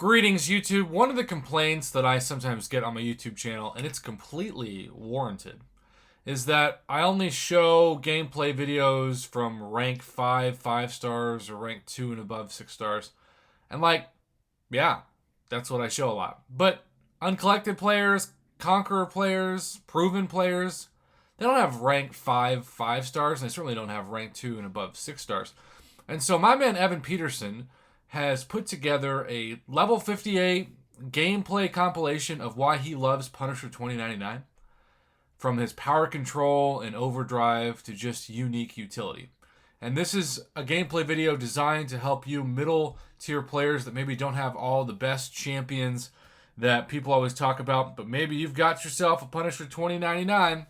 Greetings, YouTube. One of the complaints that I sometimes get on my YouTube channel, and it's completely warranted, is that I only show gameplay videos from rank 5 stars, or rank 2 and above, 6 stars. And yeah, that's what I show a lot. But uncollected players, conqueror players, proven players, they don't have rank 5 stars, and they certainly don't have rank 2 and above 6 stars. And so my man Evan Peterson has put together a level 58 gameplay compilation of why he loves Punisher 2099, from his power control and overdrive to just unique utility. And this is a gameplay video designed to help you middle tier players that maybe don't have all the best champions that people always talk about, but maybe you've got yourself a Punisher 2099.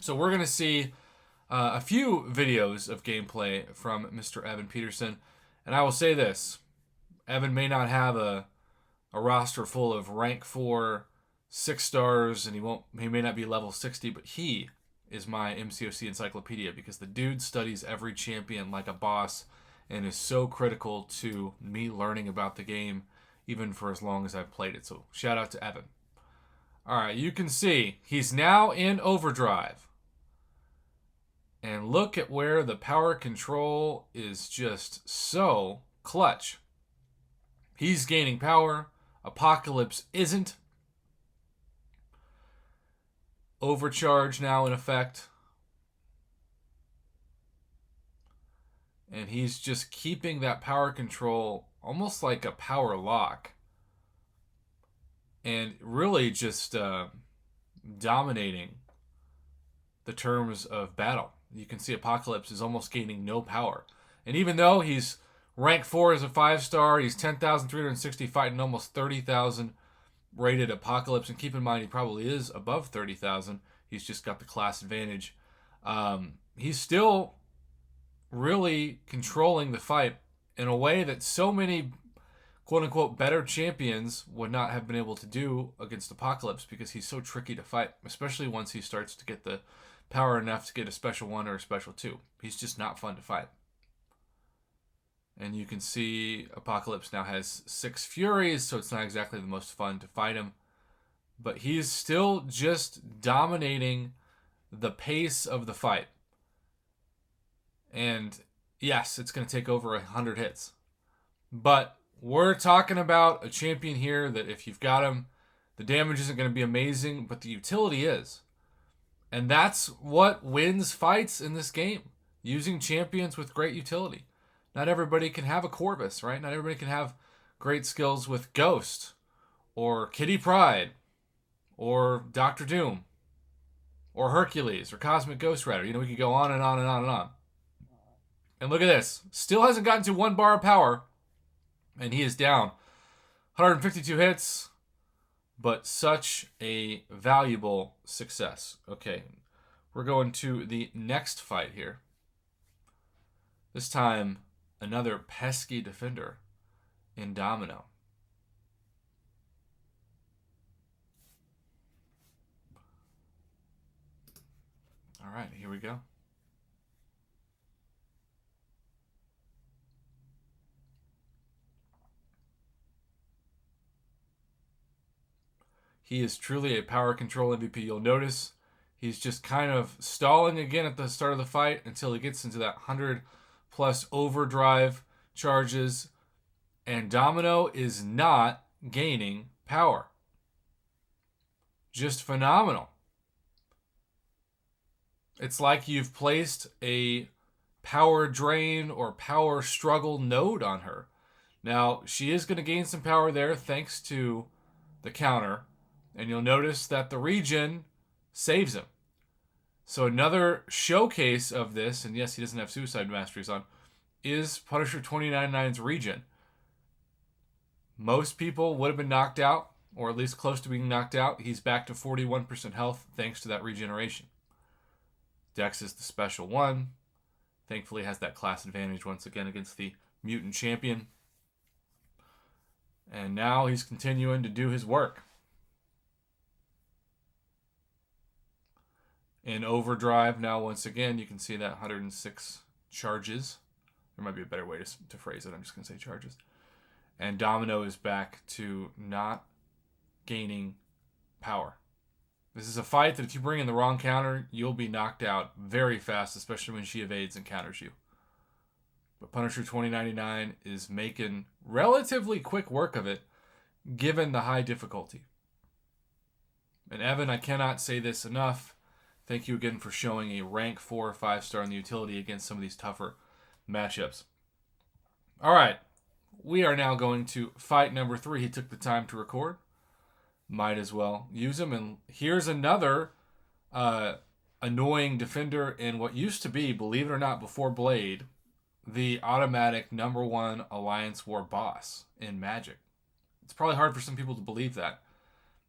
So we're going to see a few videos of gameplay from Mr. Evan Peterson. And I will say this, Evan may not have a roster full of rank 4, 6 stars, and he may not be level 60, but he is my MCOC encyclopedia because the dude studies every champion like a boss and is so critical to me learning about the game, even for as long as I've played it. So shout out to Evan. All right, you can see he's now in overdrive. And look at where the power control is just so clutch. He's gaining power. Apocalypse isn't. Overcharge now in effect. And he's just keeping that power control almost like a power lock. And really just dominating the terms of battle. You can see Apocalypse is almost gaining no power. And even though he's rank 4 as a 5-star, he's 10,360 fighting almost 30,000 rated Apocalypse. And keep in mind, he probably is above 30,000. He's just got the class advantage. He's still really controlling the fight in a way that so many quote-unquote better champions would not have been able to do against Apocalypse because he's so tricky to fight, especially once he starts to get the power enough to get a special 1 or a special 2. He's just not fun to fight. And you can see Apocalypse now has 6 Furies, so it's not exactly the most fun to fight him. But he's still just dominating the pace of the fight. And yes, it's going to take over 100 hits. But we're talking about a champion here that if you've got him, the damage isn't going to be amazing, but the utility is. And that's what wins fights in this game. Using champions with great utility. Not everybody can have a Corvus, right? Not everybody can have great skills with Ghost. Or Kitty Pryde. Or Doctor Doom. Or Hercules. Or Cosmic Ghost Rider. You know, we could go on and on and on and on. And look at this. Still hasn't gotten to 1 bar of power. And he is down. 152 hits. But such a valuable success. Okay, we're going to the next fight here. This time, another pesky defender in Domino. All right, here we go. He is truly a power control MVP. You'll notice he's just kind of stalling again at the start of the fight until he gets into that 100 plus overdrive charges. And Domino is not gaining power. Just phenomenal. It's like you've placed a power drain or power struggle node on her. Now, she is going to gain some power there thanks to the counter. And you'll notice that the regen saves him. So another showcase of this, and yes, he doesn't have Suicide Masteries on, is Punisher 2099's regen. Most people would have been knocked out, or at least close to being knocked out. He's back to 41% health thanks to that regeneration. Dex is the special 1. Thankfully has that class advantage once again against the mutant champion. And now he's continuing to do his work. In overdrive, now once again, you can see that 106 charges. There might be a better way to phrase it. I'm just going to say charges. And Domino is back to not gaining power. This is a fight that if you bring in the wrong counter, you'll be knocked out very fast, especially when she evades and counters you. But Punisher 2099 is making relatively quick work of it, given the high difficulty. And Evan, I cannot say this enough. Thank you again for showing a rank 4 or 5-star in the utility against some of these tougher matchups. All right. We are now going to fight number 3. He took the time to record. Might as well use him. And here's another annoying defender in what used to be, believe it or not, before Blade, the automatic number 1 Alliance War boss in Magic. It's probably hard for some people to believe that.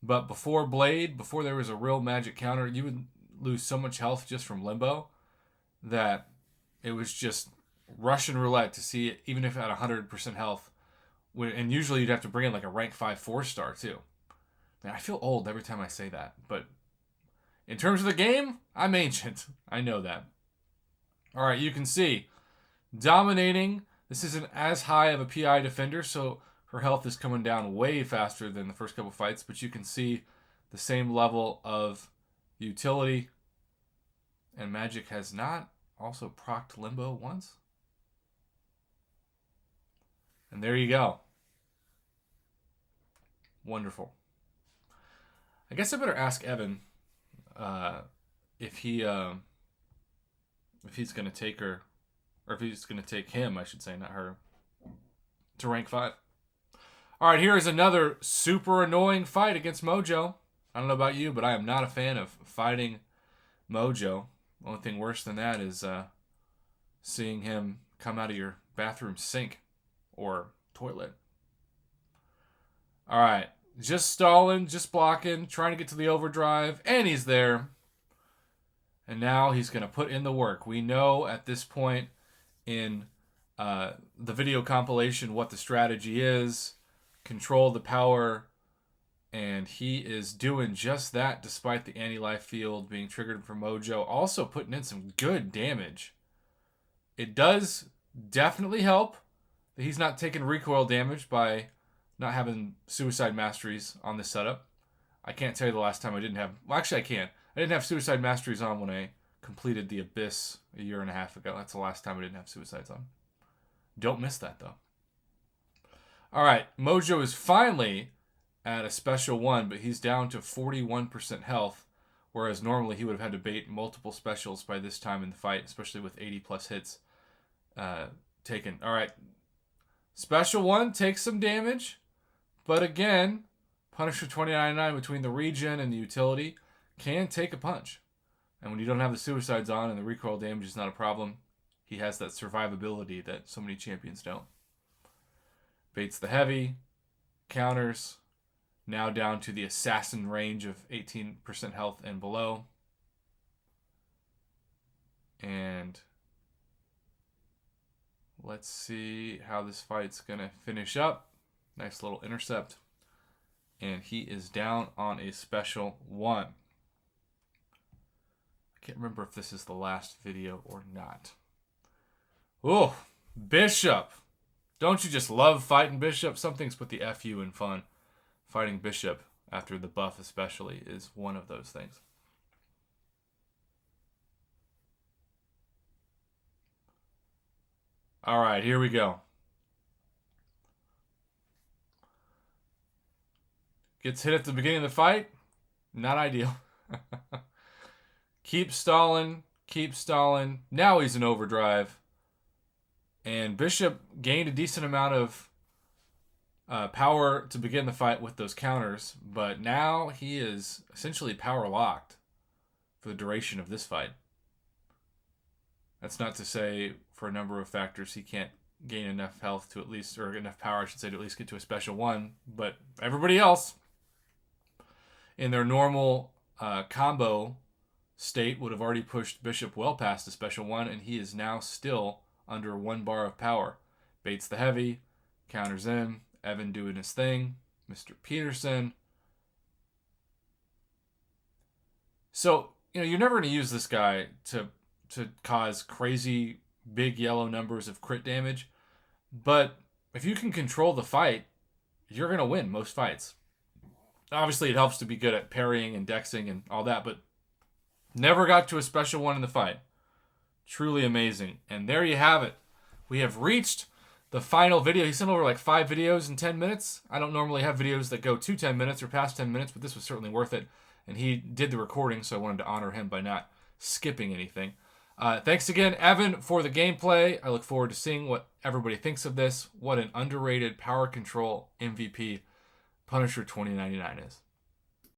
But before Blade, before there was a real Magic counter, you would lose so much health just from Limbo that it was just Russian roulette to see it, even if at 100% health. And usually you'd have to bring in like a rank 5 4-star too. Man, I feel old every time I say that. But in terms of the game, I'm ancient. I know that. All right, you can see dominating. This isn't as high of a PI defender, so her health is coming down way faster than the first couple fights. But you can see the same level of utility. And Magic has not also procced Limbo once. And there you go. Wonderful. I guess I better ask Evan if he's going to take her, or if he's going to take him, I should say, not her, to rank 5. All right, here is another super annoying fight against Mojo. I don't know about you, but I am not a fan of fighting Mojo. The only thing worse than that is seeing him come out of your bathroom sink or toilet. All right. Just stalling, just blocking, trying to get to the overdrive, and he's there. And now he's going to put in the work. We know at this point in the video compilation what the strategy is. Control the power. And he is doing just that despite the anti-life field being triggered from Mojo. Also putting in some good damage. It does definitely help that he's not taking recoil damage by not having Suicide Masteries on this setup. I can't tell you the last time I didn't have... Well, actually, I can. I didn't have Suicide Masteries on when I completed the Abyss a year and a half ago. That's the last time I didn't have Suicides on. Don't miss that, though. All right. Mojo is finally at a special 1, but he's down to 41% health, whereas normally he would have had to bait multiple specials by this time in the fight, especially with 80-plus hits taken. All right. Special 1 takes some damage. But again, Punisher 2099 between the regen and the utility can take a punch. And when you don't have the suicides on and the recoil damage is not a problem, he has that survivability that so many champions don't. Baits the heavy, counters, now down to the assassin range of 18% health and below. And let's see how this fight's going to finish up. Nice little intercept. And he is down on a special 1. I can't remember if this is the last video or not. Oh, Bishop. Don't you just love fighting Bishop? Some things put the FU in fun. Fighting Bishop after the buff especially is one of those things. All right, here we go. Gets hit at the beginning of the fight. Not ideal. Keep stalling. Keep stalling. Now he's in overdrive. And Bishop gained a decent amount of power to begin the fight with those counters. But now he is essentially power locked for the duration of this fight. That's not to say for a number of factors he can't gain enough health to at least, or enough power I should say, to at least get to a special 1. But everybody else in their normal combo state would have already pushed Bishop well past the special 1, and he is now still under 1 bar of power. Baits the heavy, counters in, Evan doing his thing, Mr. Peterson. So, you're never going to use this guy to cause crazy big yellow numbers of crit damage, but if you can control the fight, you're going to win most fights. Obviously, it helps to be good at parrying and dexing and all that, but never got to a special one in the fight. Truly amazing. And there you have it. We have reached the final video. He sent over like 5 videos in 10 minutes. I don't normally have videos that go to 10 minutes or past 10 minutes, but this was certainly worth it. And he did the recording, so I wanted to honor him by not skipping anything. Thanks again, Evan, for the gameplay. I look forward to seeing what everybody thinks of this. What an underrated power control MVP Punisher 2099 is.